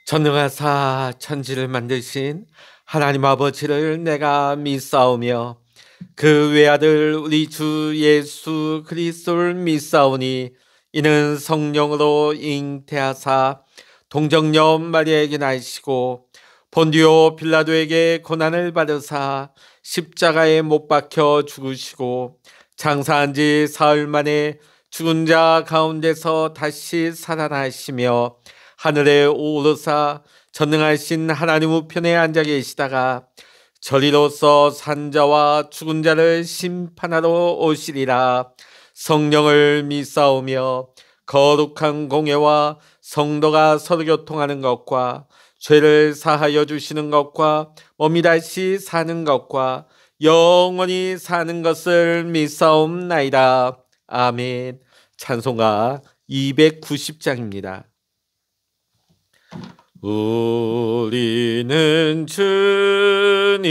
전능하사 천지를 만드신 하나님 아버지를 내가 믿사오며 그 외아들 우리 주 예수 그리스도를 믿사오니 이는 성령으로 잉태하사 동정녀 마리아에게 나시고 본디오 빌라도에게 고난을 받으사 십자가에 못 박혀 죽으시고 장사한 지 사흘 만에 죽은 자 가운데서 다시 살아나시며 하늘에 오르사 전능하신 하나님 우편에 앉아 계시다가 저리로서 산자와 죽은 자를 심판하러 오시리라. 성령을 믿사오며 거룩한 공예와 성도가 서로 교통하는 것과 죄를 사하여 주시는 것과 몸이 다시 사는 것과 영원히 사는 것을 믿사옵나이다. 아멘. 찬송가 290장입니다. 우리는 주님을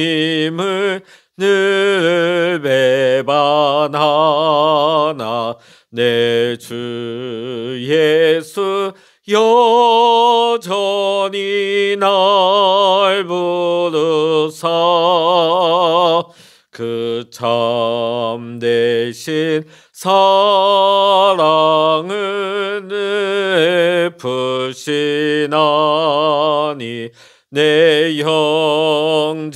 늘 배반하나 내 주 예수 여전히 날 부르사 그 참되신 사랑은 베푸시나니 내 형제여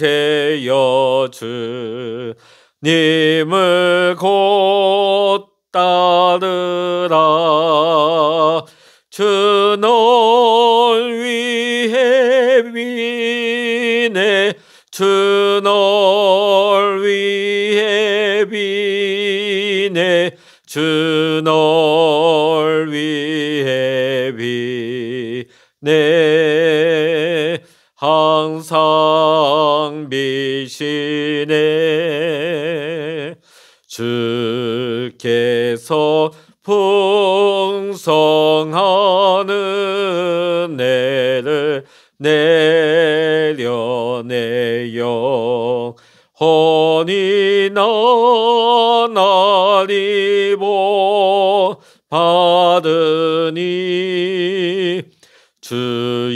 주님을 곧 따르라. 주 널 위해 비네 주 널 위해 비네 주 널 위해 비네 항상 비시네. 주께서 풍성한 은혜를 내려내요 허니 나날이 복 받으니 주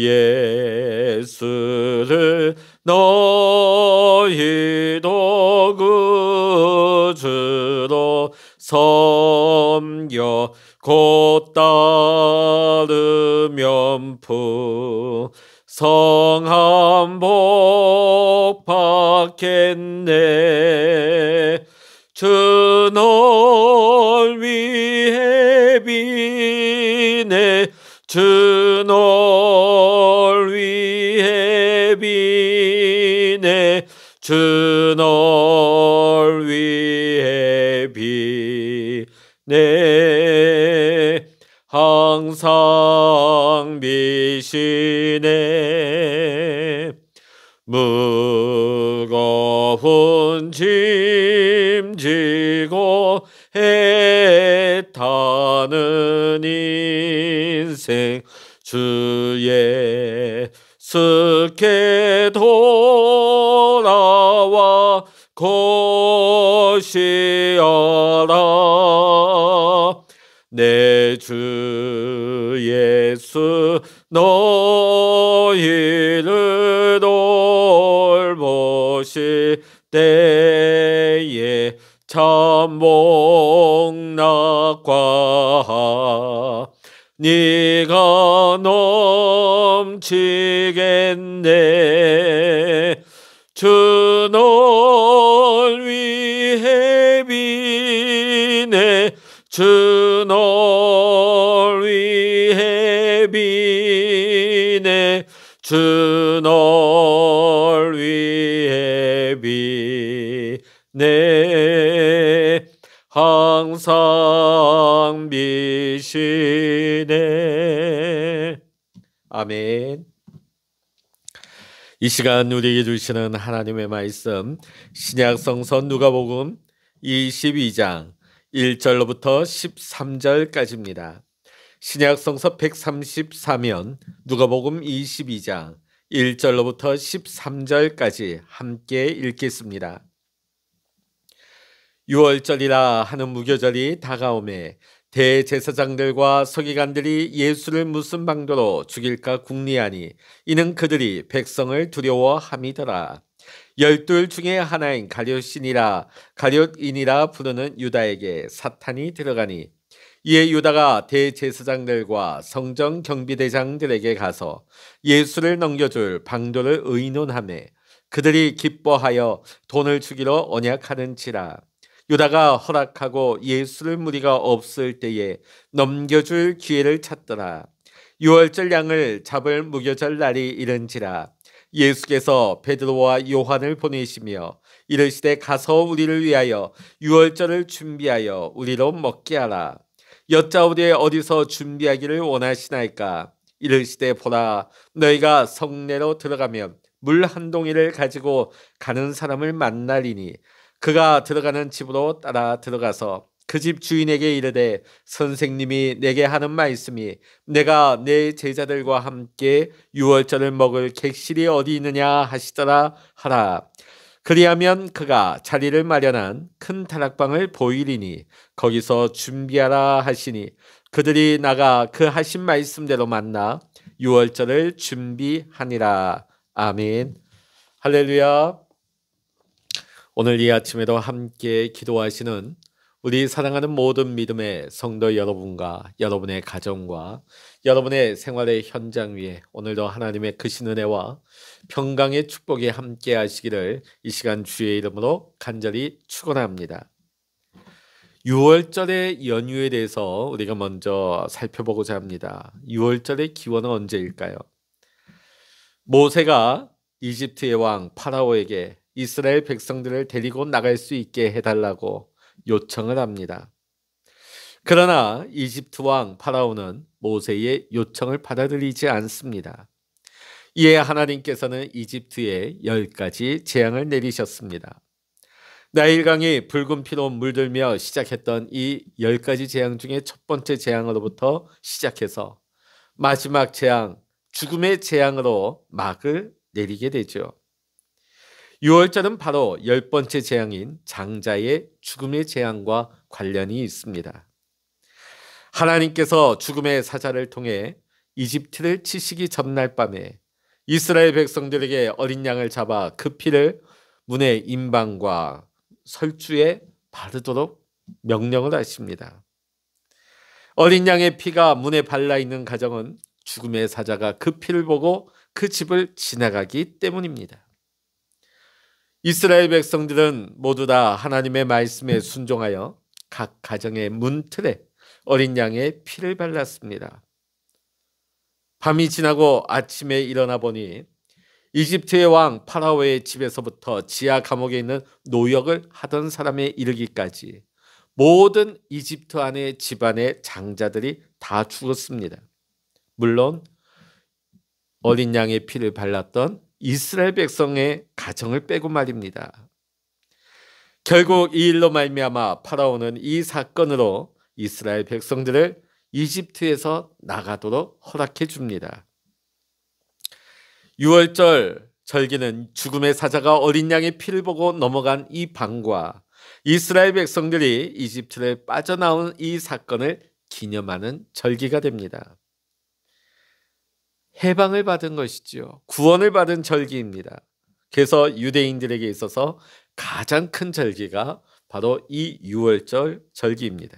예수를 너희도 구주로 섬겨 곧 따르면 풍성한 복 받겠네. 주 널 위해 비네 주 널 위해 비네 주 널 위해 비네 항상 비시네. 무거운 짐 지고 애타는 인생 주 예수께 돌아와 고시하라. 내 주 예수 너희를 돌보실 때에 참 복락과 네가 넘치겠네. 주 널 위해 비네 주 널 위해 비네 주 널 위해 비네 항상 비시네. 아멘. 이 시간 우리에게 주시는 하나님의 말씀 신약성서 누가복음 22장 1절로부터 13절까지입니다. 신약성서 134면 누가복음 22장 1절로부터 13절까지 함께 읽겠습니다. 유월절이라 하는 무교절이 다가오매 대제사장들과 서기관들이 예수를 무슨 방도로 죽일까 궁리하니 이는 그들이 백성을 두려워함이더라. 열둘 중에 하나인 가룟인이라 부르는 유다에게 사탄이 들어가니 이에 유다가 대제사장들과 성전 경비대장들에게 가서 예수를 넘겨줄 방도를 의논하매 그들이 기뻐하여 돈을 주기로 언약하는지라. 유다가 허락하고 예수를 무리가 없을 때에 넘겨줄 기회를 찾더라. 유월절 양을 잡을 무교절 날이 이른지라. 예수께서 베드로와 요한을 보내시며 이르시되 가서 우리를 위하여 유월절을 준비하여 우리로 먹게 하라. 여짜오되 어디서 준비하기를 원하시나이까. 이르시되 보라, 너희가 성내로 들어가면 물 한 동이를 가지고 가는 사람을 만나리니 그가 들어가는 집으로 따라 들어가서 그 집 주인에게 이르되 선생님이 내게 하는 말씀이 내가 내 제자들과 함께 유월절을 먹을 객실이 어디 있느냐 하시더라 하라. 그리하면 그가 자리를 마련한 큰 다락방을 보이리니 거기서 준비하라 하시니 그들이 나가 그 하신 말씀대로 만나 유월절을 준비하니라. 아멘. 할렐루야. 오늘 이 아침에도 함께 기도하시는 우리 사랑하는 모든 믿음의 성도 여러분과 여러분의 가정과 여러분의 생활의 현장 위에 오늘도 하나님의 크신 은혜와 평강의 축복이 함께 하시기를 이 시간 주의 이름으로 간절히 축원합니다. 6월절의 연휴에 대해서 우리가 먼저 살펴보고자 합니다. 6월절의 기원은 언제일까요? 모세가 이집트의 왕 파라오에게 이스라엘 백성들을 데리고 나갈 수 있게 해달라고 요청을 합니다. 그러나 이집트 왕 파라오는 모세의 요청을 받아들이지 않습니다. 이에 하나님께서는 이집트에 10가지 재앙을 내리셨습니다. 나일강이 붉은 피로 물들며 시작했던 이 10가지 재앙 중에 첫 번째 재앙으로부터 시작해서 마지막 재앙, 죽음의 재앙으로 막을 내리게 되죠. 6월절은 바로 10번째 재앙인 장자의 죽음의 재앙과 관련이 있습니다. 하나님께서 죽음의 사자를 통해 이집트를 치시기 전날 밤에 이스라엘 백성들에게 어린 양을 잡아 그 피를 문의 임방과 설주에 바르도록 명령을 하십니다. 어린 양의 피가 문에 발라 있는 가정은 죽음의 사자가 그 피를 보고 그 집을 지나가기 때문입니다. 이스라엘 백성들은 모두 다 하나님의 말씀에 순종하여 각 가정의 문틀에 어린 양의 피를 발랐습니다. 밤이 지나고 아침에 일어나 보니 이집트의 왕 파라오의 집에서부터 지하 감옥에 있는 노역을 하던 사람에 이르기까지 모든 이집트 안의 집안의 장자들이 다 죽었습니다. 물론 어린 양의 피를 발랐던 이스라엘 백성의 가정을 빼고 말입니다. 결국 이 일로 말미암아 파라오는 이 사건으로 이스라엘 백성들을 이집트에서 나가도록 허락해 줍니다. 6월절 절기는 죽음의 사자가 어린 양의 피를 보고 넘어간 이 방과 이스라엘 백성들이 이집트를 빠져나온 이 사건을 기념하는 절기가 됩니다. 해방을 받은 것이지요. 구원을 받은 절기입니다. 그래서 유대인들에게 있어서 가장 큰 절기가 바로 이 6월절 절기입니다.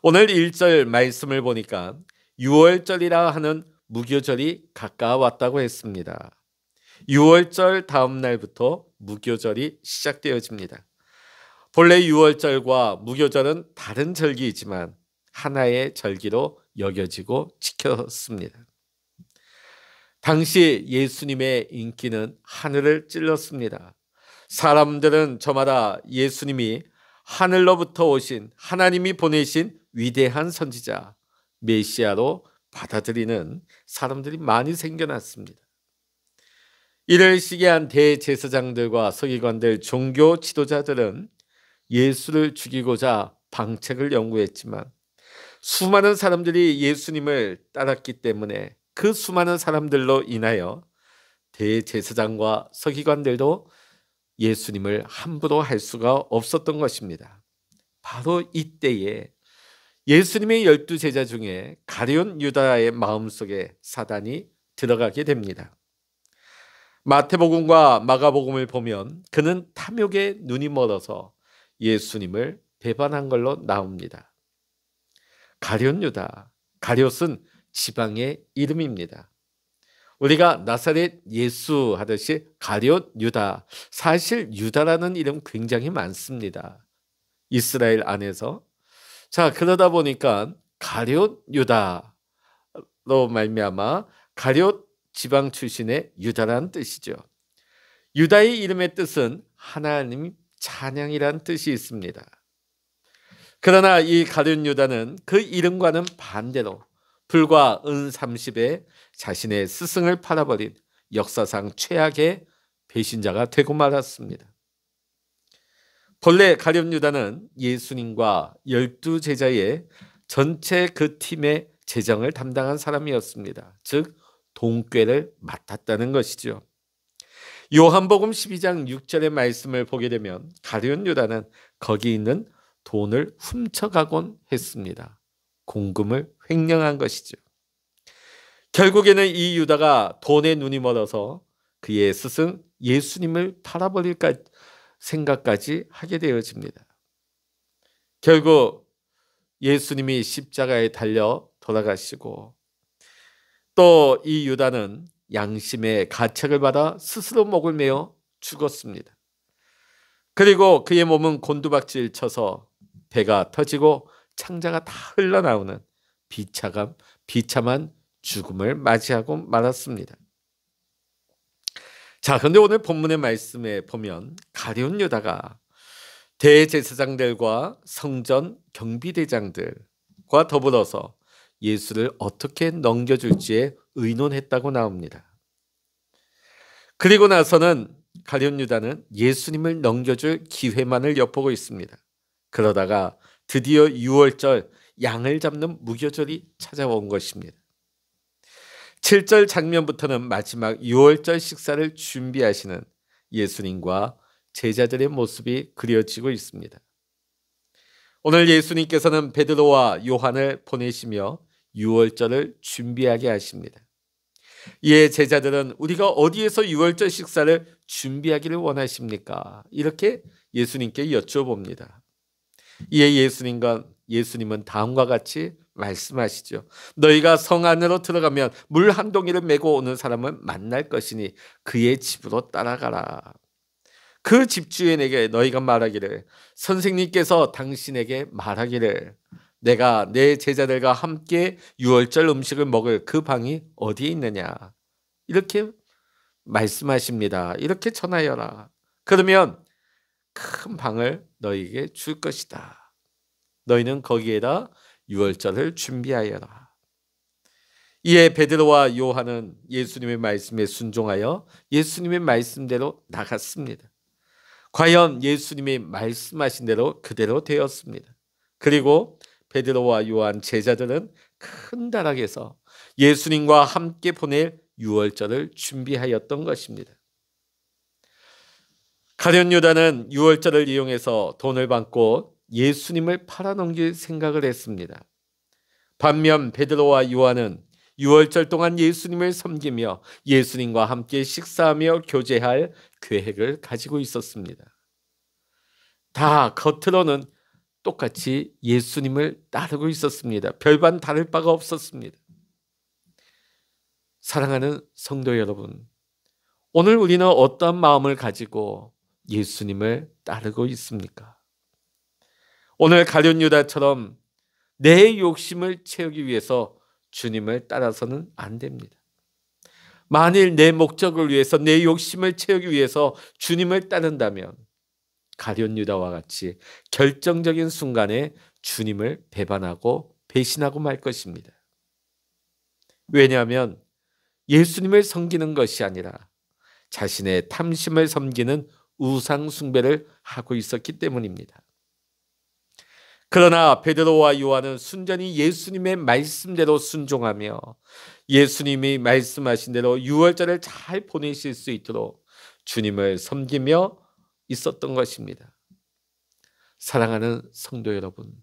오늘 1절 말씀을 보니까 6월절이라 하는 무교절이 가까워왔다고 했습니다. 6월절 다음 날부터 무교절이 시작되어집니다. 본래 6월절과 무교절은 다른 절기이지만 하나의 절기로 여겨지고 지켰습니다. 당시 예수님의 인기는 하늘을 찔렀습니다. 사람들은 저마다 예수님이 하늘로부터 오신 하나님이 보내신 위대한 선지자 메시아로 받아들이는 사람들이 많이 생겨났습니다. 이를 시기한 대제사장들과 서기관들, 종교 지도자들은 예수를 죽이고자 방책을 연구했지만 수많은 사람들이 예수님을 따랐기 때문에 그 수많은 사람들로 인하여 대제사장과 서기관들도 예수님을 함부로 할 수가 없었던 것입니다. 바로 이때에 예수님의 12제자 중에 가룟 유다의 마음속에 사단이 들어가게 됩니다. 마태복음과 마가복음을 보면 그는 탐욕에 눈이 멀어서 예수님을 배반한 걸로 나옵니다. 가룟 유다, 가룟은 지방의 이름입니다. 우리가 나사렛 예수 하듯이 가룟 유다, 사실 유다라는 이름 굉장히 많습니다. 이스라엘 안에서. 자, 그러다 보니까 가룟 유다로 말미암아 가룟 지방 출신의 유다라는 뜻이죠. 유다의 이름의 뜻은 하나님 찬양이라는 뜻이 있습니다. 그러나 이 가룟 유다는 그 이름과는 반대로 불과 은 30에 자신의 스승을 팔아버린 역사상 최악의 배신자가 되고 말았습니다. 본래 가룟 유다는 예수님과 12제자의 전체 그 팀의 재정을 담당한 사람이었습니다. 즉 돈꾀를 맡았다는 것이죠. 요한복음 12장 6절의 말씀을 보게 되면 가룟 유다는 거기 있는 돈을 훔쳐가곤 했습니다. 공금을 횡령한 것이죠. 결국에는 이 유다가 돈에 눈이 멀어서 그의 스승 예수님을 팔아버릴까 생각까지 하게 되어집니다. 결국 예수님이 십자가에 달려 돌아가시고 또 이 유다는 양심의 가책을 받아 스스로 목을 메어 죽었습니다. 그리고 그의 몸은 곤두박질 쳐서 배가 터지고 창자가 다 흘러나오는 비참한 죽음을 맞이하고 말았습니다. 자, 그런데 오늘 본문의 말씀에 보면 가룟 유다가 대제사장들과 성전 경비대장들과 더불어서 예수를 어떻게 넘겨줄지에 의논했다고 나옵니다. 그리고 나서는 가룟 유다는 예수님을 넘겨줄 기회만을 엿보고 있습니다. 그러다가 드디어 6월절 양을 잡는 무교절이 찾아온 것입니다. 7절 장면부터는 마지막 6월절 식사를 준비하시는 예수님과 제자들의 모습이 그려지고 있습니다. 오늘 예수님께서는 베드로와 요한을 보내시며 6월절을 준비하게 하십니다. 이에 제자들은 우리가 어디에서 6월절 식사를 준비하기를 원하십니까? 이렇게 예수님께 여쭤봅니다. 이에 예수님은 다음과 같이 말씀하시죠. 너희가 성 안으로 들어가면 물 한 동이를 메고 오는 사람을 만날 것이니 그의 집으로 따라가라. 그 집주인에게 너희가 말하기를 선생님께서 당신에게 말하기를 내가 내 제자들과 함께 유월절 음식을 먹을 그 방이 어디에 있느냐. 이렇게 말씀하십니다. 이렇게 전하여라. 그러면 큰 방을 너희에게 줄 것이다. 너희는 거기에다 유월절을 준비하여라. 이에 베드로와 요한은 예수님의 말씀에 순종하여 예수님의 말씀대로 나갔습니다. 과연 예수님이 말씀하신 대로 그대로 되었습니다. 그리고 베드로와 요한 제자들은 큰 다락에서 예수님과 함께 보낼 유월절을 준비하였던 것입니다. 가룟 유다는 유월절을 이용해서 돈을 받고 예수님을 팔아넘길 생각을 했습니다. 반면 베드로와 요한은 유월절 동안 예수님을 섬기며 예수님과 함께 식사하며 교제할 계획을 가지고 있었습니다. 다 겉으로는 똑같이 예수님을 따르고 있었습니다. 별반 다를 바가 없었습니다. 사랑하는 성도 여러분, 오늘 우리는 어떠한 마음을 가지고 예수님을 따르고 있습니까? 오늘 가룟 유다처럼 내 욕심을 채우기 위해서 주님을 따라서는 안 됩니다. 만일 내 목적을 위해서 내 욕심을 채우기 위해서 주님을 따른다면 가룟 유다와 같이 결정적인 순간에 주님을 배반하고 배신하고 말 것입니다. 왜냐하면 예수님을 섬기는 것이 아니라 자신의 탐심을 섬기는 우상 숭배를 하고 있었기 때문입니다. 그러나 베드로와 요한은 순전히 예수님의 말씀대로 순종하며 예수님이 말씀하신 대로 유월절을 잘 보내실 수 있도록 주님을 섬기며 있었던 것입니다. 사랑하는 성도 여러분,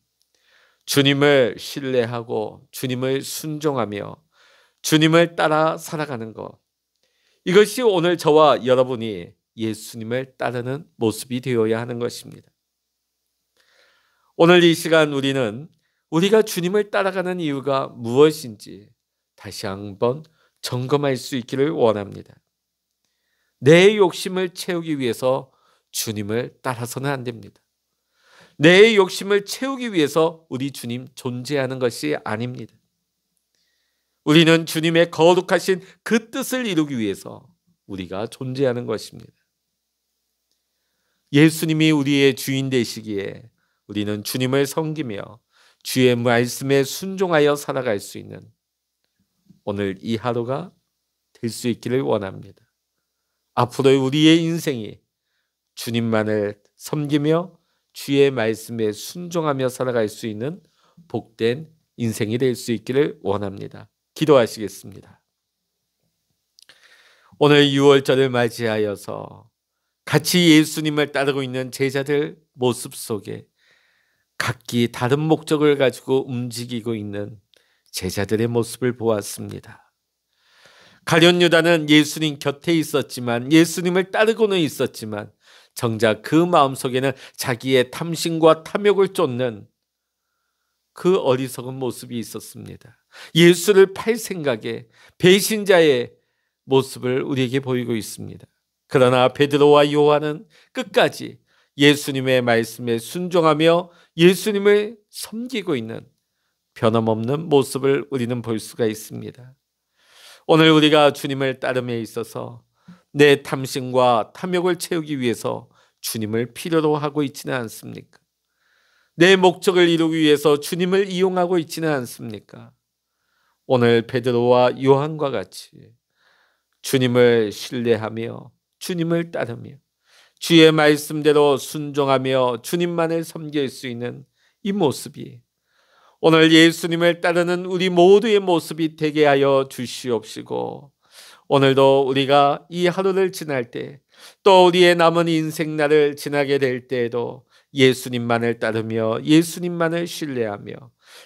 주님을 신뢰하고 주님을 순종하며 주님을 따라 살아가는 것, 이것이 오늘 저와 여러분이 예수님을 따르는 모습이 되어야 하는 것입니다. 오늘 이 시간 우리가 주님을 따라가는 이유가 무엇인지 다시 한번 점검할 수 있기를 원합니다. 내 욕심을 채우기 위해서 주님을 따라서는 안 됩니다. 내 욕심을 채우기 위해서 우리 주님 존재하는 것이 아닙니다. 우리는 주님의 거룩하신 그 뜻을 이루기 위해서 우리가 존재하는 것입니다. 예수님이 우리의 주인 되시기에 우리는 주님을 섬기며 주의 말씀에 순종하여 살아갈 수 있는 오늘 이 하루가 될 수 있기를 원합니다. 앞으로의 우리의 인생이 주님만을 섬기며 주의 말씀에 순종하며 살아갈 수 있는 복된 인생이 될 수 있기를 원합니다. 기도하시겠습니다. 오늘 6월절을 맞이하여서 같이 예수님을 따르고 있는 제자들 모습 속에 각기 다른 목적을 가지고 움직이고 있는 제자들의 모습을 보았습니다. 가룟 유다는 예수님 곁에 있었지만, 예수님을 따르고는 있었지만 정작 그 마음속에는 자기의 탐심과 탐욕을 쫓는 그 어리석은 모습이 있었습니다. 예수를 팔 생각에 배신자의 모습을 우리에게 보이고 있습니다. 그러나 베드로와 요한은 끝까지 예수님의 말씀에 순종하며 예수님을 섬기고 있는 변함없는 모습을 우리는 볼 수가 있습니다. 오늘 우리가 주님을 따름에 있어서 내 탐심과 탐욕을 채우기 위해서 주님을 필요로 하고 있지는 않습니까? 내 목적을 이루기 위해서 주님을 이용하고 있지는 않습니까? 오늘 베드로와 요한과 같이 주님을 신뢰하며 주님을 따르며 주의 말씀대로 순종하며 주님만을 섬길 수 있는 이 모습이 오늘 예수님을 따르는 우리 모두의 모습이 되게 하여 주시옵시고, 오늘도 우리가 이 하루를 지날 때, 또 우리의 남은 인생날을 지나게 될 때에도 예수님만을 따르며 예수님만을 신뢰하며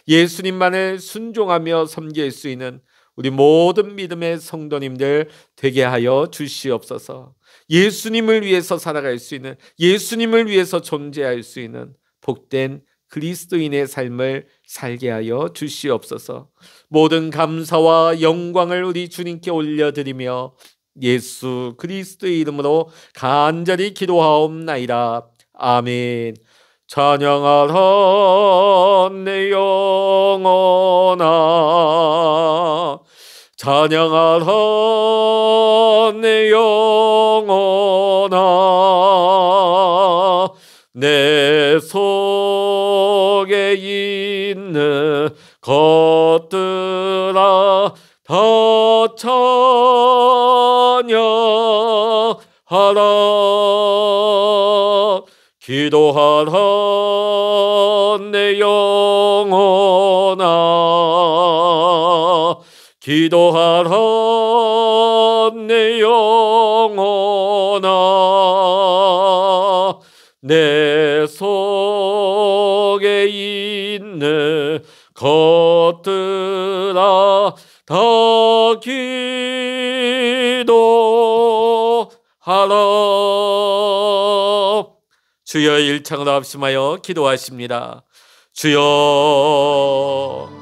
예수님만을 순종하며 섬길 수 있는 우리 모든 믿음의 성도님들 되게 하여 주시옵소서. 예수님을 위해서 살아갈 수 있는, 예수님을 위해서 존재할 수 있는 복된 그리스도인의 삶을 살게 하여 주시옵소서. 모든 감사와 영광을 우리 주님께 올려드리며 예수 그리스도의 이름으로 간절히 기도하옵나이다. 아멘. 찬양하라 내 영혼아, 찬양하라 내 영혼아, 내 속에 있는 것들아 다 찬양하라. 기도하라 내 영혼아, 기도하라 내 영혼아, 내 속에 있는 것들아 다 기도하라. 주여 일창으로 합심하여 기도하십니다. 주여